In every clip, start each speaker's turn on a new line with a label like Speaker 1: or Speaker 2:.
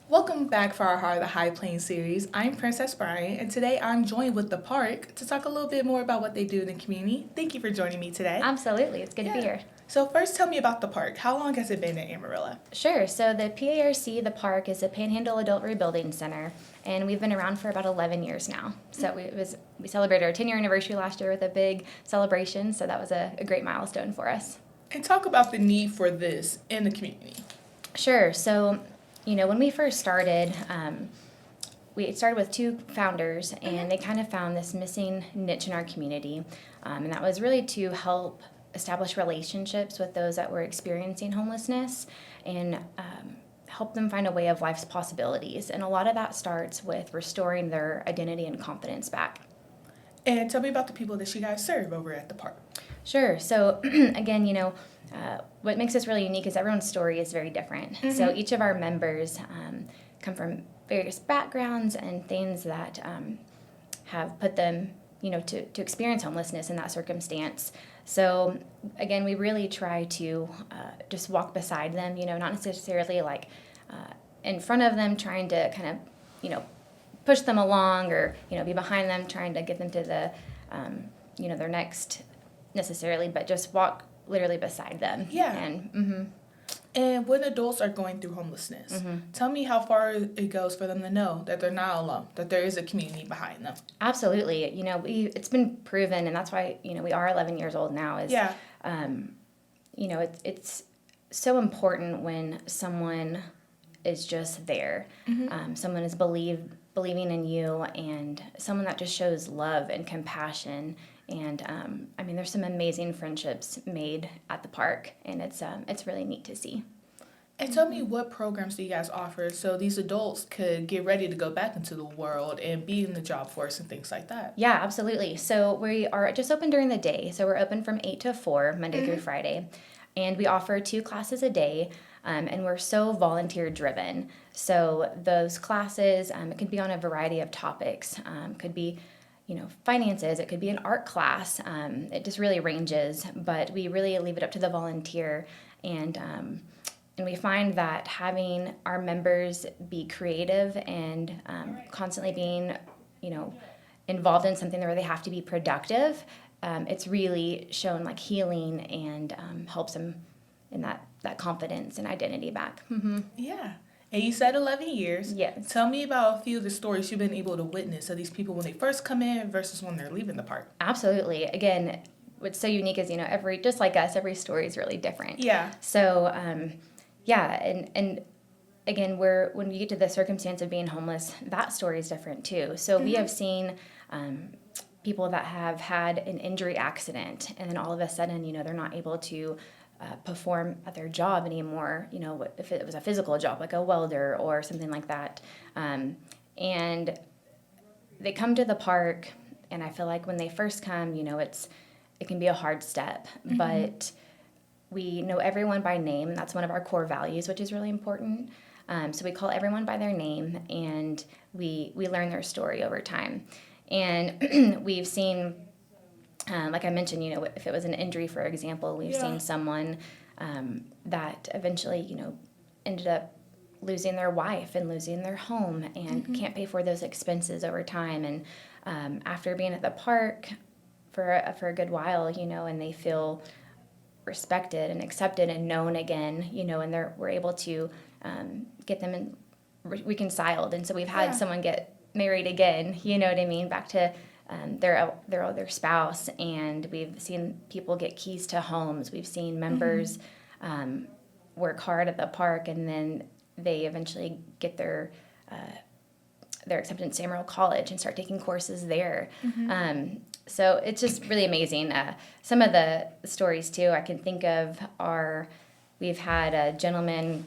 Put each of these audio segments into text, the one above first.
Speaker 1: Welcome back for our Heart of the High Plains series. I'm Princess Brian, and today I'm joined with the Parc to talk a little bit more about what they do in the community. Thank you for joining me today.
Speaker 2: Absolutely. It's good to be here.
Speaker 1: So first, tell me about the Parc. How long has it been in Amarillo?
Speaker 2: Sure. So the PARC, the Parc, is a Panhandle Adult Rebuilding Center, and we've been around for about 11 years now. So we celebrated our 10-year anniversary last year with a big celebration, so that was a great milestone for us.
Speaker 1: And talk about the need for this in the community.
Speaker 2: Sure. So, when we first started, we started with two founders, and they kind of found this missing niche in our community, and that was really to help establish relationships with those that were experiencing homelessness and help them find a way of life's possibilities. And a lot of that starts with restoring their identity and confidence back.
Speaker 1: And tell me about the people that you guys serve over at the Parc.
Speaker 2: Sure. So, again, what makes us really unique is everyone's story is very different. Mm-hmm. So each of our members come from various backgrounds and things that have put them, to experience homelessness in that circumstance. So, again, we really try to just walk beside them, not necessarily like in front of them trying to kind of, push them along or, be behind them trying to get them to the, their next necessarily, but just walk literally beside them.
Speaker 1: Yeah.
Speaker 2: And
Speaker 1: when adults are going through homelessness, tell me how far it goes for them to know that they're not alone, that there is a community behind them.
Speaker 2: Absolutely. It's been proven, and that's why, we are 11 years old now. It's so important when someone is just there. Someone is believing in you, and someone that just shows love and compassion. And there's some amazing friendships made at the Parc, and it's really neat to see.
Speaker 1: And tell me, what programs do you guys offer so these adults could get ready to go back into the world and be in the job force and things like that?
Speaker 2: Yeah, absolutely. So we are just open during the day. So we're open from 8 to 4, Monday through Friday. And we offer 2 classes a day, and we're so volunteer driven. So those classes, it could be on a variety of topics. Could be finances, it could be an art class. It just really ranges, but we really leave it up to the volunteer. And we find that having our members be creative and constantly being, involved in something where they have to be productive, it's really shown like healing and helps them in that confidence and identity back.
Speaker 1: Yeah. And you said 11 years.
Speaker 2: Yes.
Speaker 1: Tell me about a few of the stories you've been able to witness of these people when they first come in versus when they're leaving the Parc.
Speaker 2: Absolutely. Again, what's so unique is, just like us, every story is really different.
Speaker 1: Yeah.
Speaker 2: So, and again, when you get to the circumstance of being homeless, that story is different too. So we have seen people that have had an injury accident, and then all of a sudden, they're not able to perform at their job anymore, if it was a physical job like a welder or something like that. And they come to the Parc, and I feel like when they first come, it can be a hard step, but we know everyone by name, and that's one of our core values, which is really important. So we call everyone by their name, and we learn their story over time. And we've seen, like I mentioned, if it was an injury, for example, we've seen someone that eventually, ended up losing their wife and losing their home and can't pay for those expenses over time. And after being at the Parc for a good while, and they feel respected and accepted and known again, and we're able to get them reconciled. And so we've had someone get married again, you know what I mean, back to their other spouse, and we've seen people get keys to homes. We've seen members work hard at the Parc, and then they eventually get their acceptance to Amarillo College and start taking courses there. So it's just really amazing. Some of the stories too I can think of are, we've had a gentleman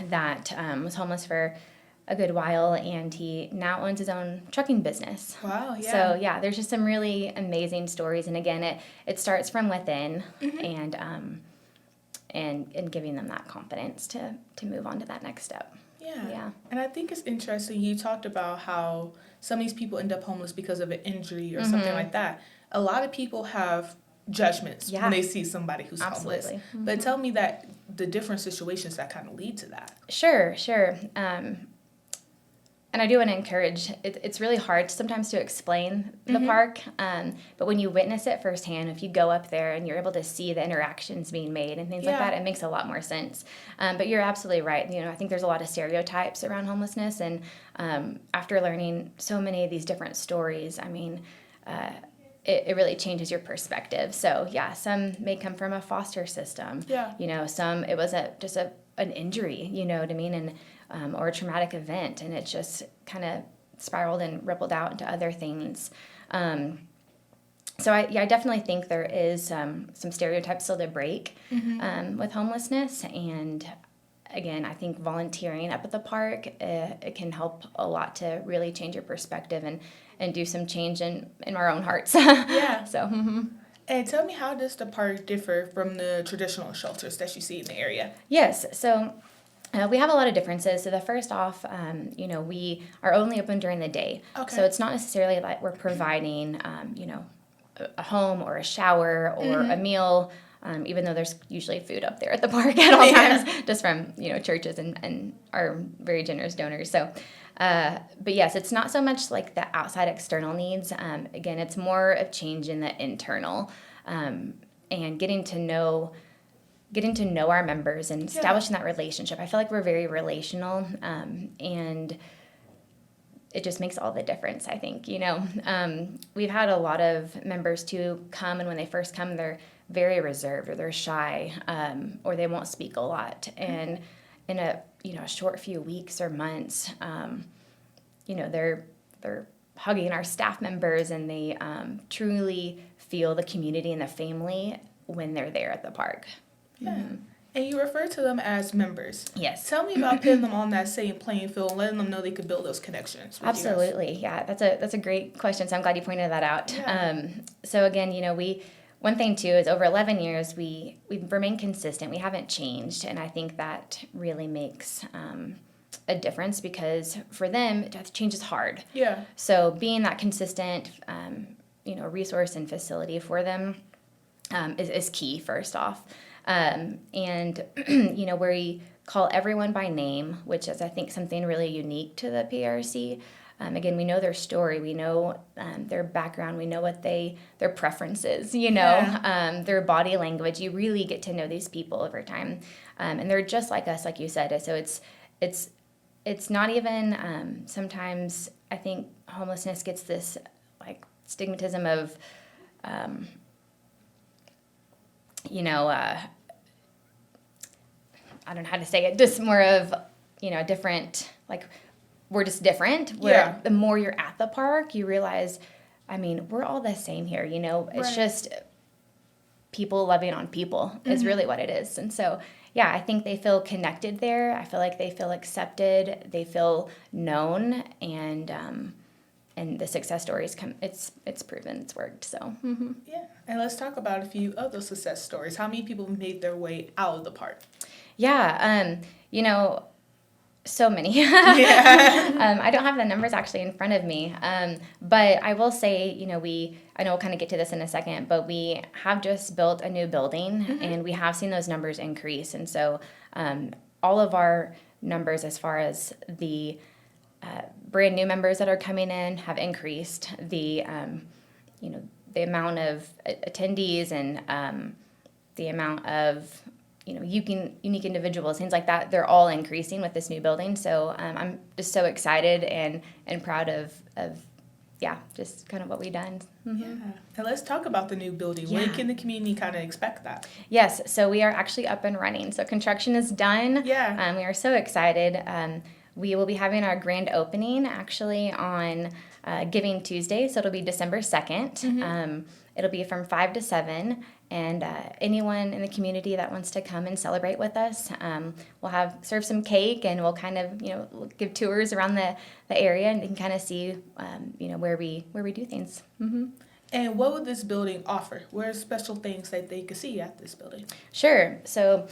Speaker 2: that was homeless for a good while, and he now owns his own trucking business.
Speaker 1: Wow, yeah.
Speaker 2: So there's just some really amazing stories, and again, it starts from within, and giving them that confidence to move on to that next step.
Speaker 1: Yeah. And I think it's interesting, you talked about how some of these people end up homeless because of an injury or something like that. A lot of people have judgments
Speaker 2: Yeah.
Speaker 1: when they see somebody who's homeless.
Speaker 2: Absolutely.
Speaker 1: But tell me that the different situations that kind of lead to that.
Speaker 2: Sure. And I do want to encourage, it's really hard sometimes to explain the park, but when you witness it firsthand, if you go up there and you're able to see the interactions being made and things like that, it makes a lot more sense. But you're absolutely right. I think there's a lot of stereotypes around homelessness, and after learning so many of these different stories, I mean, it really changes your perspective. So yeah, some may come from a foster system.
Speaker 1: Yeah.
Speaker 2: Some it was an injury. You know what I mean, and or a traumatic event, and it just kind of spiraled and rippled out into other things. So I definitely think there is some stereotypes still to break with homelessness, and again, I think volunteering up at the park, it can help a lot to really change your perspective and do some change in our own hearts.
Speaker 1: Yeah.
Speaker 2: So.
Speaker 1: And tell me, how does the park differ from the traditional shelters that you see in the area?
Speaker 2: Yes, so we have a lot of differences. So the first off, we are only open during the day.
Speaker 1: Okay.
Speaker 2: So it's not necessarily like we're providing, a home or a shower or a meal, even though there's usually food up there at the park at all times, just from, churches and our very generous donors. So, but yes, it's not so much like the outside external needs. Again, it's more of change in the internal, and getting to know our members and establishing that relationship. I feel like we're very relational, and it just makes all the difference, I think. We've had a lot of members too come, and when they first come, they're very reserved, or they're shy, or they won't speak a lot. And in a short few weeks or months, they're hugging our staff members, and they truly feel the community and the family when they're there at the park.
Speaker 1: Yeah. And you refer to them as members.
Speaker 2: Yes.
Speaker 1: Tell me about putting them on that same playing field and letting them know they could build those connections with
Speaker 2: Absolutely. Yeah, that's a great question. So I'm glad you pointed that out.
Speaker 1: Yeah.
Speaker 2: So again, one thing too is over 11 years we've remained consistent. We haven't changed, and I think that really makes a difference, because for them change is hard.
Speaker 1: Yeah.
Speaker 2: So being that consistent, resource and facility for them is key, first off. And, where we call everyone by name, which is, I think, something really unique to the PRC. Again, we know their story, we know their background, we know what their preferences, their body language. You really get to know these people over time. And they're just like us, like you said. So it's not even, sometimes I think homelessness gets this like stigmatism of, I don't know how to say it, just more of, different, like, we're just different. Where the more you're at the park, you realize, I mean, we're all the same here, It's just people loving on people is really what it is. And so, yeah, I think they feel connected there. I feel like they feel accepted. They feel known, and the success stories it's proven it's worked. So
Speaker 1: Yeah. And let's talk about a few of those success stories. How many people made their way out of the park?
Speaker 2: Yeah, so many.
Speaker 1: Yeah.
Speaker 2: I don't have the numbers actually in front of me, but I will say, I know we'll kind of get to this in a second, but we have just built a new building, and we have seen those numbers increase. And so all of our numbers as far as the brand new members that are coming in have increased. The amount of attendees and the amount of unique individuals, things like that, they're all increasing with this new building. So I'm just so excited and proud of just kind of what we've done.
Speaker 1: Yeah. And let's talk about the new building.
Speaker 2: Yeah.
Speaker 1: When can the community kind of expect that?
Speaker 2: Yes, so we are actually up and running. So construction is done.
Speaker 1: Yeah.
Speaker 2: We are so excited. We will be having our grand opening actually on Giving Tuesday, so it'll be December 2nd. It'll be from 5 to 7, and anyone in the community that wants to come and celebrate with us, we'll serve some cake, and we'll kind of give tours around the area, and you can kind of see where we do things.
Speaker 1: And what would this building offer? What are special things that they could see at this building?
Speaker 2: Sure. So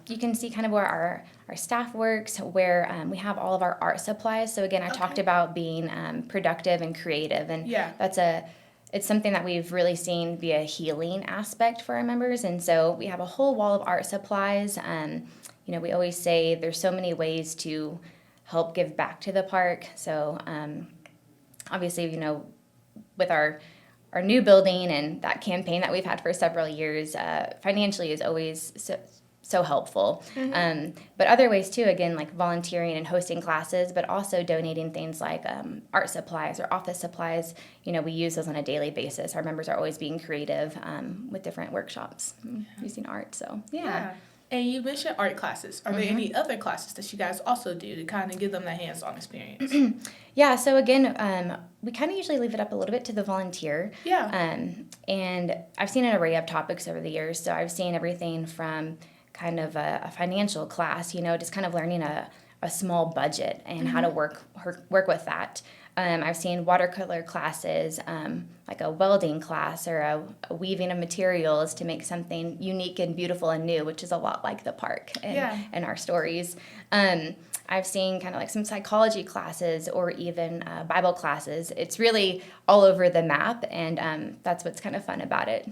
Speaker 2: you can see kind of where our staff works, where we have all of our art supplies. So again, I talked about being productive and creative, and
Speaker 1: Yeah.
Speaker 2: that's a it's something that we've really seen be a healing aspect for our members. And so we have a whole wall of art supplies. We always say there's so many ways to help give back to the park. So obviously, with our new building and that campaign that we've had for several years, financially is always so helpful. But other ways too, again, like volunteering and hosting classes, but also donating things like art supplies or office supplies. We use those on a daily basis. Our members are always being creative with different workshops using art. So, yeah.
Speaker 1: And you mentioned art classes. Are there any other classes that you guys also do to kind of give them that hands-on experience?
Speaker 2: Yeah, so again, we kind of usually leave it up a little bit to the volunteer.
Speaker 1: Yeah.
Speaker 2: And I've seen an array of topics over the years. So I've seen everything from kind of a financial class, just kind of learning a small budget and how to work with that. I've seen watercolor classes, like a welding class or a weaving of materials to make something unique and beautiful and new, which is a lot like the park and our stories. I've seen kind of like some psychology classes or even Bible classes. It's really all over the map, and that's what's kind of fun about it.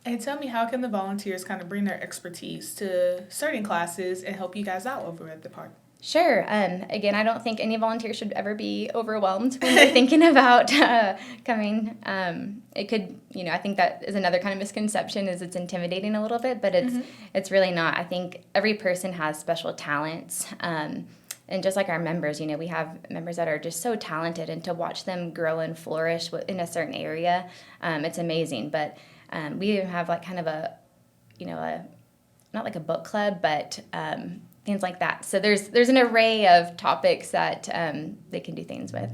Speaker 1: And tell me, how can the volunteers kind of bring their expertise to certain classes and help you guys out over at the park?
Speaker 2: Sure. Again, I don't think any volunteer should ever be overwhelmed when they're thinking about coming. It could, I think that is another kind of misconception, is it's intimidating a little bit, but it's really not. I think every person has special talents. And just like our members, we have members that are just so talented, and to watch them grow and flourish in a certain area, it's amazing. But we even have like kind of not like a book club, but things like that. So there's an array of topics that they can do things with.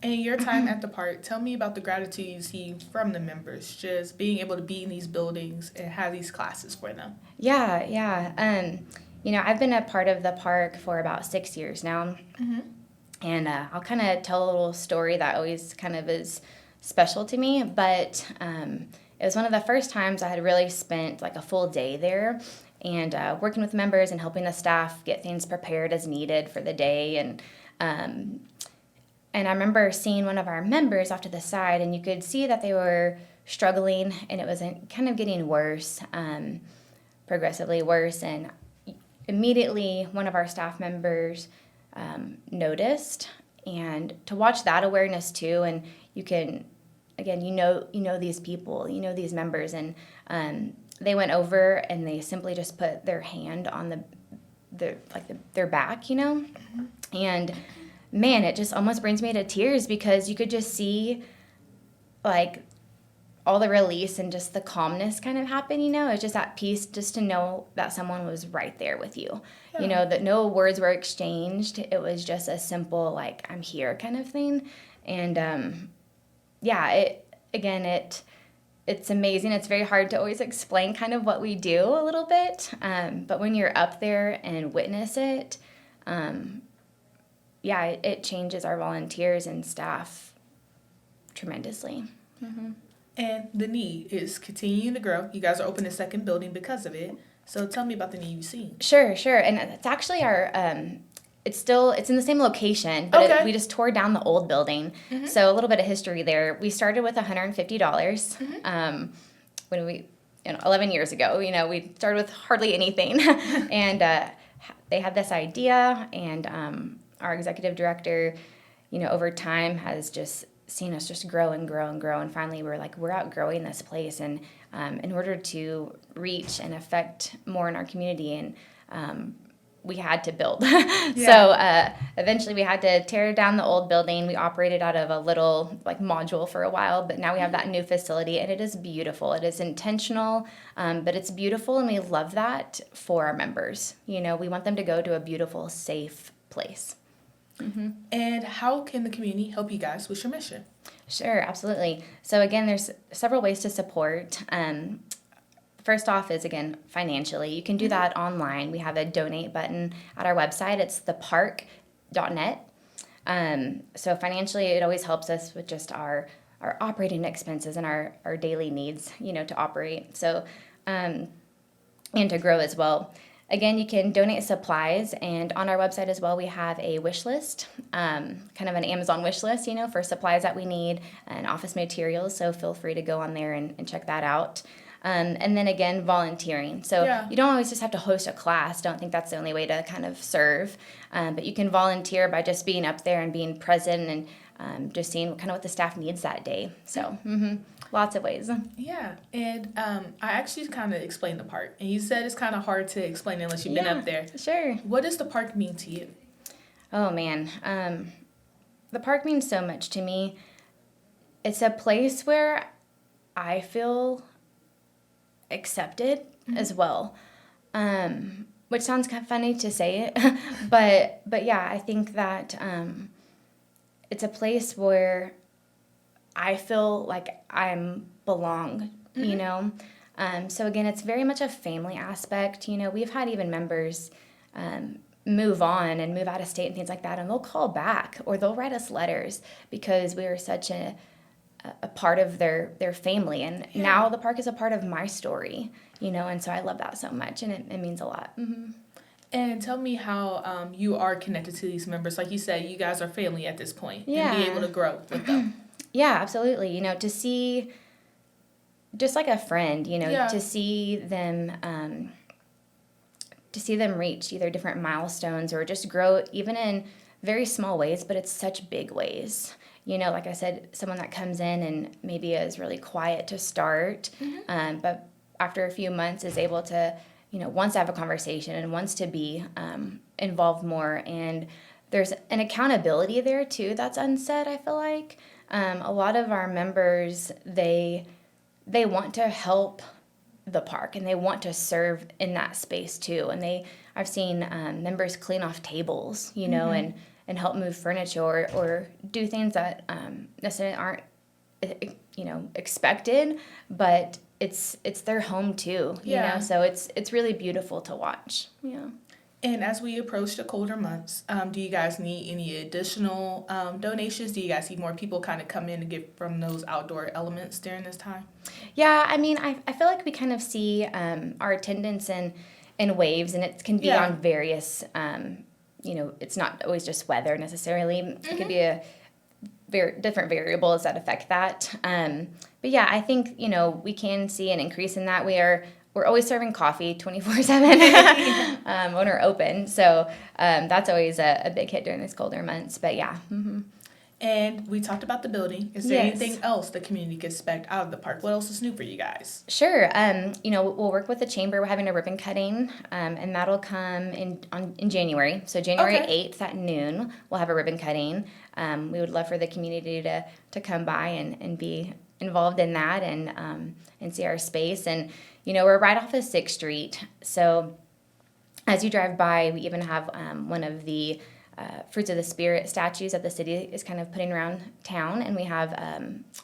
Speaker 1: And your time at the park, tell me about the gratitude you see from the members, just being able to be in these buildings and have these classes for them.
Speaker 2: Yeah. I've been a part of the park for about 6 years now. And I'll kind of tell a little story that always kind of is special to me. But it was one of the first times I had really spent like a full day there, and working with members and helping the staff get things prepared as needed for the day. And I remember seeing one of our members off to the side, and you could see that they were struggling, and it was kind of getting worse, progressively worse. And immediately one of our staff members noticed, and to watch that awareness too, and you can, again, these people, these members, and they went over and they simply just put their hand on their back, and man, it just almost brings me to tears, because you could just see like all the release and just the calmness kind of happen, It's just that peace, just to know that someone was right there with you, that no words were exchanged. It was just a simple, like, I'm here kind of thing. And it's amazing. It's very hard to always explain kind of what we do a little bit. But when you're up there and witness it, it changes our volunteers and staff tremendously.
Speaker 1: And the need is continuing to grow. You guys are opening a second building because of it. So tell me about the need you've seen.
Speaker 2: Sure. And it's actually our... It's in the same location, but we just tore down the old building. So a little bit of history there. We started with $150 when we, 11 years ago. We started with hardly anything, and they had this idea, and our executive director, over time has just seen us just grow and grow and grow, and finally we're outgrowing this place, and in order to reach and affect more in our community, and we had to build. So eventually we had to tear down the old building. We operated out of a little module for a while, but now we have that new facility, and it is beautiful. It is intentional, but it's beautiful, and we love that for our members. We want them to go to a beautiful, safe place.
Speaker 1: And how can the community help you guys with your mission?
Speaker 2: Sure, absolutely. So again, there's several ways to support. First off is, again, financially. You can do that online. We have a donate button at our website. It's thepark.net. So financially, it always helps us with just our operating expenses and our daily needs, to operate. So, and to grow as well. Again, you can donate supplies, and on our website as well, we have a wish list, kind of an Amazon wish list, for supplies that we need and office materials. So feel free to go on there and check that out. And then again, volunteering. So you don't always just have to host a class. Don't think that's the only way to kind of serve. But you can volunteer by just being up there and being present and just seeing kind of what the staff needs that day. So lots of ways.
Speaker 1: Yeah, and I actually kind of explained the park, and you said it's kind of hard to explain unless you've been up there.
Speaker 2: Sure.
Speaker 1: What does the park mean to you?
Speaker 2: Oh, man. The park means so much to me. It's a place where I feel accepted as well, which sounds kind of funny to say it, but yeah, I think that it's a place where I feel like I'm belong, so again, it's very much a family aspect. We've had even members move on and move out of state and things like that, and they'll call back or they'll write us letters because we are such a part of their family, and now the park is a part of my story, and so I love that so much, and it means a lot.
Speaker 1: And tell me how you are connected to these members. Like you said, you guys are family at this point, and be able to grow with them.
Speaker 2: Yeah, absolutely. To see, just like a friend, to see them reach either different milestones or just grow even in very small ways, but it's such big ways. Like I said, someone that comes in and maybe is really quiet to start, but after a few months is able to, wants to have a conversation and wants to be involved more. And there's an accountability there too that's unsaid, I feel like. A lot of our members, they want to help the park and they want to serve in that space too. And I've seen members clean off tables, and help move furniture or do things that necessarily aren't, expected, but it's their home too, you know, so it's really beautiful to watch. Yeah.
Speaker 1: And as we approach the colder months, do you guys need any additional donations? Do you guys see more people kind of come in to get from those outdoor elements during this time?
Speaker 2: Yeah, I mean, I feel like we kind of see our attendance in waves, and it can be on various, it's not always just weather necessarily. It could be a very different variables that affect that. But yeah, I think, we can see an increase in that. We're always serving coffee 24/7 when we're open. So that's always a big hit during these colder months. But yeah.
Speaker 1: And we talked about the building. Is there anything else the community can expect out of the park? What else is new for you guys?
Speaker 2: Sure. We'll work with the chamber. We're having a ribbon cutting, and that'll come in January. So January 8th at noon, we'll have a ribbon cutting. We would love for the community to come by and be involved in that and see our space. And, we're right off of 6th Street. So as you drive by, we even have one of the Fruits of the Spirit statues that the city is kind of putting around town, and we have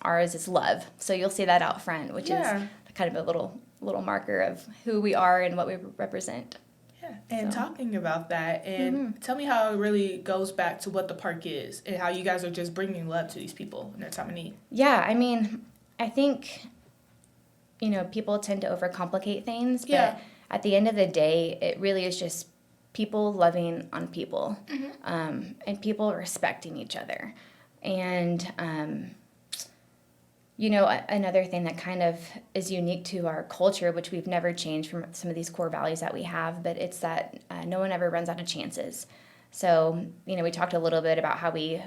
Speaker 2: ours is love. So you'll see that out front, which is kind of a little marker of who we are and what we represent.
Speaker 1: Yeah, and talking about that, and tell me how it really goes back to what the park is and how you guys are just bringing love to these people in their time of need.
Speaker 2: Yeah, I mean, I think, people tend to overcomplicate things, but at the end of the day, it really is just people loving on people, and people respecting each other. And, another thing that kind of is unique to our culture, which we've never changed from some of these core values that we have, but it's that no one ever runs out of chances. So, we talked a little bit about how we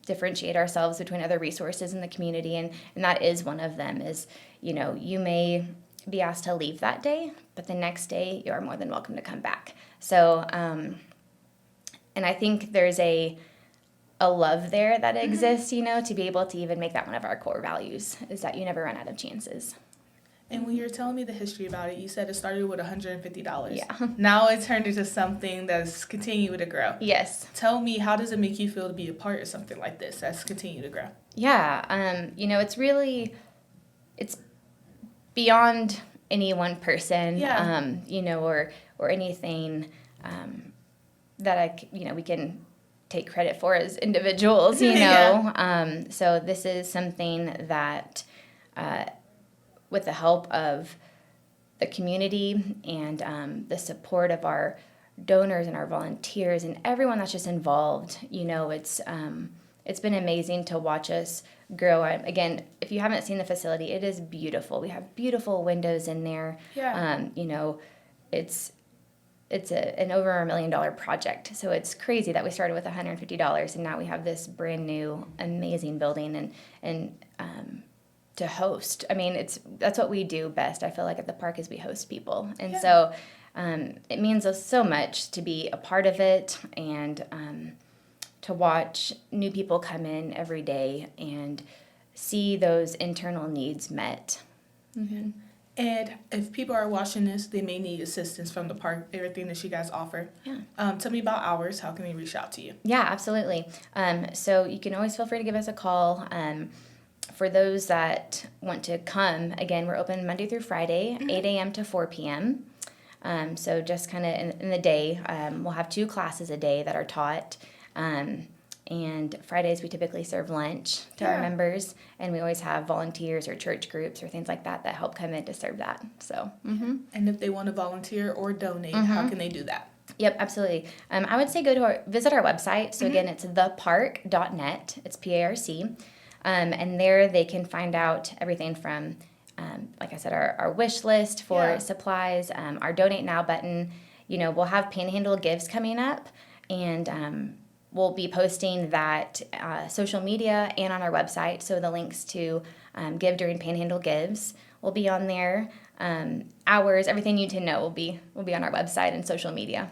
Speaker 2: differentiate ourselves between other resources in the community, and that is one of them is, you may be asked to leave that day, but the next day you are more than welcome to come back. So, and I think there's a love there that exists, to be able to even make that one of our core values is that you never run out of chances.
Speaker 1: And when you were telling me the history about it, you said it started with $150.
Speaker 2: Yeah.
Speaker 1: Now it turned into something that's continuing to grow.
Speaker 2: Yes.
Speaker 1: Tell me, how does it make you feel to be a part of something like this that's continuing to grow?
Speaker 2: Yeah. It's really, it's beyond any one person, or anything that we can take credit for as individuals, So this is something that, with the help of the community and the support of our donors and our volunteers and everyone that's just involved. It's been amazing to watch us grow. Again, if you haven't seen the facility, it is beautiful. We have beautiful windows in there.
Speaker 1: Yeah.
Speaker 2: It's an over $1 million project, so it's crazy that we started with $150 and now we have this brand new amazing building and to host. I mean, that's what we do best. I feel like at the park is we host people, and so it means so much to be a part of it and to watch new people come in every day and see those internal needs met.
Speaker 1: Mm-hmm. And if people are watching this, they may need assistance from the park, everything that you guys offer.
Speaker 2: Yeah.
Speaker 1: Tell me about hours. How can they reach out to you?
Speaker 2: Yeah, absolutely. So you can always feel free to give us a call. For those that want to come, again, we're open Monday through Friday, 8 a.m. to 4 p.m. So just kind of in the day, we'll have 2 classes a day that are taught. And Fridays we typically serve lunch to our members, and we always have volunteers or church groups or things like that help come in to serve that. So. Mm-hmm.
Speaker 1: And if they want to volunteer or donate, how can they do that?
Speaker 2: Yep, absolutely. I would say visit our website. So again, it's theparc.net. It's PARC. And there they can find out everything from, like I said, our wish list for supplies, our Donate Now button. We'll have Panhandle Gives coming up, and we'll be posting that social media and on our website. So the links to give during Panhandle Gives will be on there. Hours, everything you need to know will be on our website and social media.